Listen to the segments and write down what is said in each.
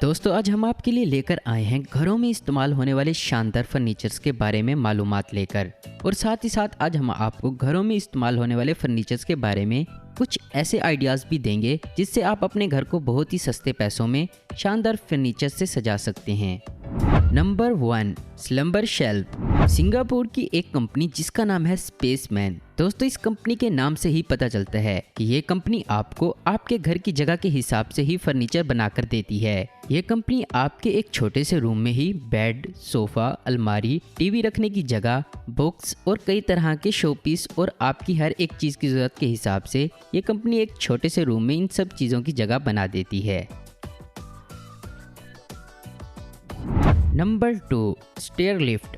दोस्तों आज हम आपके लिए लेकर आए हैं घरों में इस्तेमाल होने वाले शानदार फर्नीचर्स के बारे में मालूमात लेकर, और साथ ही साथ आज हम आपको घरों में इस्तेमाल होने वाले फर्नीचर्स के बारे में कुछ ऐसे आइडियाज़ भी देंगे जिससे आप अपने घर को बहुत ही सस्ते पैसों में शानदार फर्नीचर से सजा सकते हैं। Number 1, slumber shelf. सिंगापुर की एक कंपनी जिसका नाम है स्पेसमैन। दोस्तों इस कंपनी के नाम से ही पता चलता है कि ये कंपनी आपको आपके घर की जगह के हिसाब से ही फर्नीचर बनाकर देती है। ये कंपनी आपके एक छोटे से रूम में ही बेड, सोफा, अलमारी, टीवी रखने की जगह, बुक्स और कई तरह के शोपीस और आपकी हर एक चीज़ की ज़रूरत के हिसाब से ये कंपनी एक छोटे से रूम में इन सब चीज़ों की जगह बना देती है। Number 2, stair lift.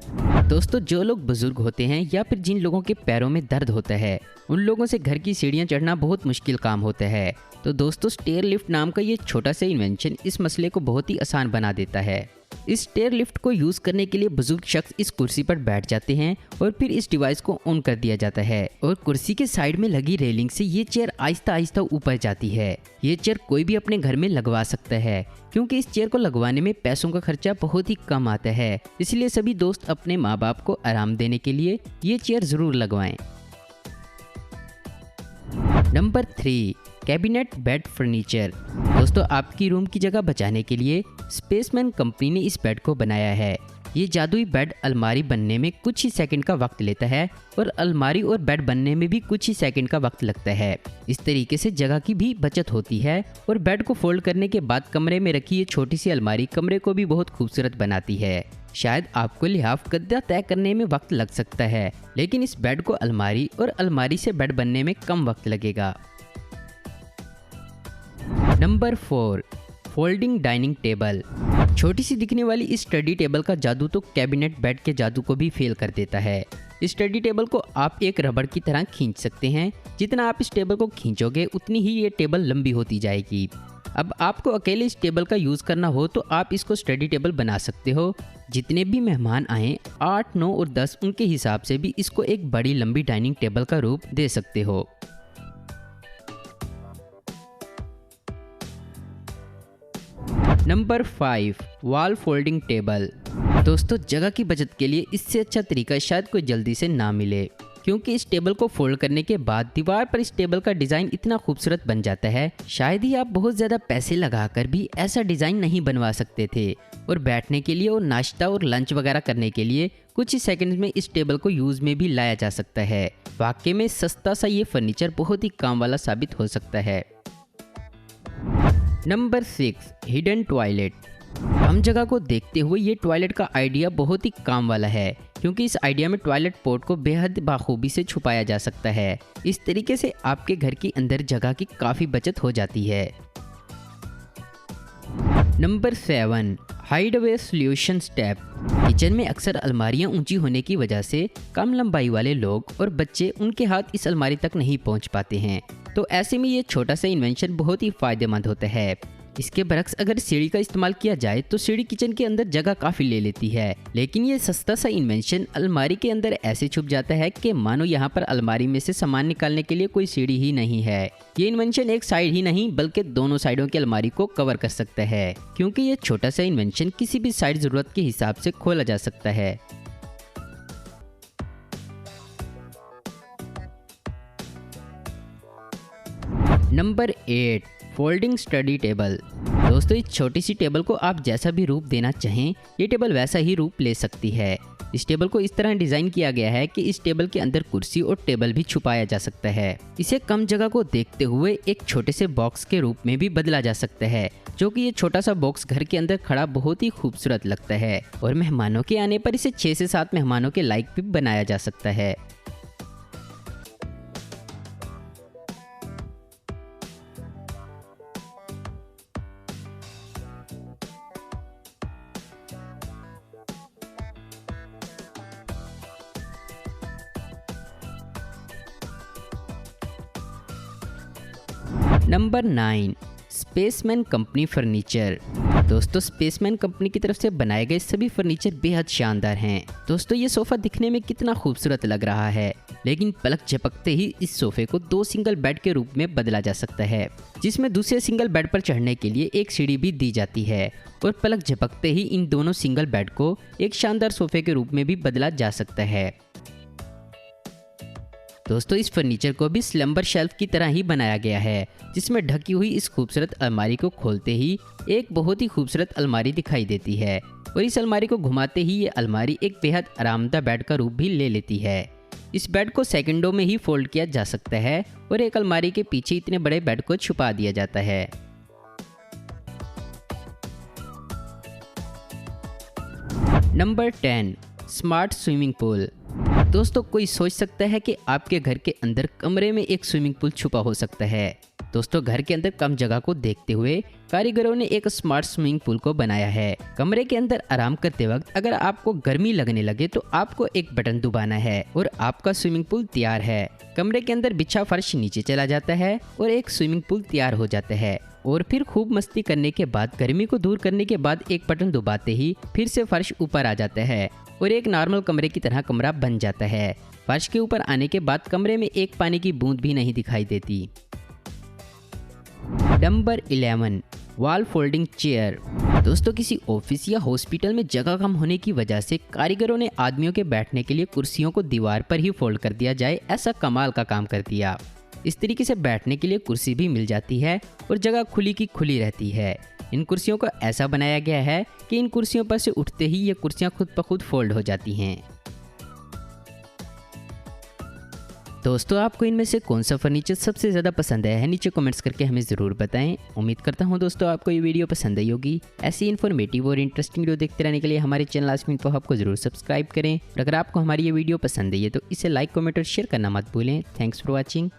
दोस्तों जो लोग बुजुर्ग होते हैं या फिर जिन लोगों के पैरों में दर्द होता है उन लोगों से घर की सीढ़ियां चढ़ना बहुत मुश्किल काम होता है। तो दोस्तों स्टेयर लिफ्ट नाम का ये छोटा सा इन्वेंशन इस मसले को बहुत ही आसान बना देता है। इस स्टेयर लिफ्ट को यूज़ करने के लिए बुजुर्ग शख्स इस कुर्सी पर बैठ जाते हैं और फिर इस डिवाइस को ऑन कर दिया जाता है और कुर्सी के साइड में लगी रेलिंग से ये चेयर आहिस्ता आहिस्ता ऊपर जाती है। ये चेयर कोई भी अपने घर में लगवा सकता है क्योंकि इस चेयर को लगवाने में पैसों का खर्चा बहुत ही कम आता है। इसलिए सभी दोस्त अपने माँ बाप को आराम देने के लिए ये चेयर ज़रूर लगवाएं। Number 3, cabinet bed furniture. दोस्तों आपकी रूम की जगह बचाने के लिए स्पेसमैन कंपनी ने इस बेड को बनाया है। ये जादुई बेड अलमारी बनने में कुछ ही सेकंड का वक्त लेता है और अलमारी और बेड बनने में भी कुछ ही सेकंड का वक्त लगता है। इस तरीके से जगह की भी बचत होती है और बेड को फोल्ड करने के बाद कमरे में रखी ये छोटी सी अलमारी कमरे को भी बहुत खूबसूरत बनाती है। शायद आपको लिहाफ गद्दा तय करने में वक्त लग सकता है, लेकिन इस बेड को अलमारी और अलमारी से बेड बनने में कम वक्त लगेगा। Number 4, folding dining table. छोटी सी दिखने वाली इस स्टडी टेबल का जादू तो कैबिनेट बेड के जादू को भी फेल कर देता है। इस स्टडी टेबल को आप एक रबड़ की तरह खींच सकते हैं। जितना आप इस टेबल को खींचोगे उतनी ही ये टेबल लंबी होती जाएगी। अब आपको अकेले इस टेबल का यूज़ करना हो तो आप इसको स्टडी टेबल बना सकते हो। जितने भी मेहमान आएँ 8, 9 और 10 उनके हिसाब से भी इसको एक बड़ी लंबी डाइनिंग टेबल का रूप दे सकते हो। Number 5, wall folding table. दोस्तों जगह की बचत के लिए इससे अच्छा तरीका शायद कोई जल्दी से ना मिले, क्योंकि इस टेबल को फोल्ड करने के बाद दीवार पर इस टेबल का डिज़ाइन इतना खूबसूरत बन जाता है, शायद ही आप बहुत ज़्यादा पैसे लगाकर भी ऐसा डिज़ाइन नहीं बनवा सकते थे। और बैठने के लिए और नाश्ता और लंच वगैरह करने के लिए कुछ ही सेकंड्स में इस टेबल को यूज़ में भी लाया जा सकता है। वाकई में सस्ता सा ये फर्नीचर बहुत ही काम वाला साबित हो सकता है। Number 6, hidden toilet. कम जगह को देखते हुए ये टॉयलेट का आइडिया बहुत ही काम वाला है, क्योंकि इस आइडिया में टॉयलेट पोर्ट को बेहद बाखूबी से छुपाया जा सकता है। इस तरीके से आपके घर के अंदर जगह की काफ़ी बचत हो जाती है। Number 7, hide away solution step. Kitchen में अक्सर अलमारियां ऊंची होने की वजह से कम लंबाई वाले लोग और बच्चे उनके हाथ इस अलमारी तक नहीं पहुंच पाते हैं। तो ऐसे में ये छोटा सा इन्वेंशन बहुत ही फायदेमंद होता है। इसके बरक्स अगर सीढ़ी का इस्तेमाल किया जाए तो सीढ़ी किचन के अंदर जगह काफ़ी ले लेती है, लेकिन ये सस्ता सा इन्वेंशन अलमारी के अंदर ऐसे छुप जाता है कि मानो यहाँ पर अलमारी में से सामान निकालने के लिए कोई सीढ़ी ही नहीं है। ये इन्वेंशन एक साइड ही नहीं बल्कि दोनों साइडों की अलमारी को कवर कर सकता है, क्योंकि ये छोटा सा इन्वेंशन किसी भी साइड ज़रूरत के हिसाब से खोला जा सकता है। Number 8, folding study table. दोस्तों इस छोटी सी टेबल को आप जैसा भी रूप देना चाहें ये टेबल वैसा ही रूप ले सकती है। इस टेबल को इस तरह डिज़ाइन किया गया है कि इस टेबल के अंदर कुर्सी और टेबल भी छुपाया जा सकता है। इसे कम जगह को देखते हुए एक छोटे से बॉक्स के रूप में भी बदला जा सकता है, जो कि ये छोटा सा बॉक्स घर के अंदर खड़ा बहुत ही खूबसूरत लगता है और मेहमानों के आने पर इसे 6 से 7 मेहमानों के लायक भी बनाया जा सकता है। Number 9, spaceman company furniture. दोस्तों स्पेसमैन कंपनी की तरफ से बनाए गए सभी फर्नीचर बेहद शानदार हैं। दोस्तों ये सोफ़ा दिखने में कितना खूबसूरत लग रहा है। लेकिन पलक झपकते ही इस सोफे को 2 सिंगल बेड के रूप में बदला जा सकता है, जिसमें दूसरे सिंगल बेड पर चढ़ने के लिए एक सीढ़ी भी दी जाती है और पलक झपकते ही इन दोनों सिंगल बेड को एक शानदार सोफे के रूप में भी बदला जा सकता है। दोस्तों, इस फर्नीचर को भी स्लम्बर शेल्फ की तरह ही बनाया गया है, जिसमें ढकी हुई इस खूबसूरत अलमारी को खोलते ही एक बहुत ही खूबसूरत अलमारी दिखाई देती है और इस अलमारी को घुमाते ही ये अलमारी एक बेहद आरामदायक बेड का रूप भी ले लेती है। इस बेड को सेकंडों में ही फोल्ड किया जा सकता है और एक अलमारी के पीछे इतने बड़े बेड को छुपा दिया जाता है। Number 10, smart swimming pool. दोस्तों, कोई सोच सकता है कि आपके घर के अंदर कमरे में एक स्विमिंग पूल छुपा हो सकता है। दोस्तों, घर के अंदर कम जगह को देखते हुए कारीगरों ने एक स्मार्ट स्विमिंग पूल को बनाया है। कमरे के अंदर आराम करते वक्त अगर आपको गर्मी लगने लगे तो आपको एक बटन दबाना है और आपका स्विमिंग पूल तैयार है। कमरे के अंदर बिछा फर्श नीचे चला जाता है और एक स्विमिंग पूल तैयार हो जाता है और फिर खूब मस्ती करने के बाद, गर्मी को दूर करने के बाद एक बटन दबाते ही फिर से फर्श ऊपर आ जाता है और एक नॉर्मल कमरे की तरह कमरा बन जाता है। फर्श के ऊपर आने के बाद कमरे में एक पानी की बूंद भी नहीं दिखाई देती। Number 11, wall folding chair. दोस्तों, किसी ऑफिस या हॉस्पिटल में जगह कम होने की वजह से कारीगरों ने आदमियों के बैठने के लिए कुर्सियों को दीवार पर ही फोल्ड कर दिया जाए, ऐसा कमाल का काम कर दिया। इस तरीके से बैठने के लिए कुर्सी भी मिल जाती है और जगह खुली की खुली रहती है। इन कुर्सियों को ऐसा बनाया गया है कि इन कुर्सियों पर से उठते ही ये कुर्सियां खुद ब खुद फोल्ड हो जाती हैं। दोस्तों, आपको इनमें से कौन सा फर्नीचर सबसे ज़्यादा पसंद आया है, नीचे कमेंट्स करके हमें ज़रूर बताएं। उम्मीद करता हूं दोस्तों आपको ये वीडियो पसंद आई होगी। ऐसी इन्फॉर्मेटिव और इंटरेस्टिंग वीडियो देखते रहने के लिए हमारे चैनल आस्क इन्फो हब को जरूर सब्सक्राइब करें और अगर आपको हमारी ये वीडियो पसंद आई है तो इसे लाइक, कमेंट और शेयर करना मत भूलें। Thanks for watching.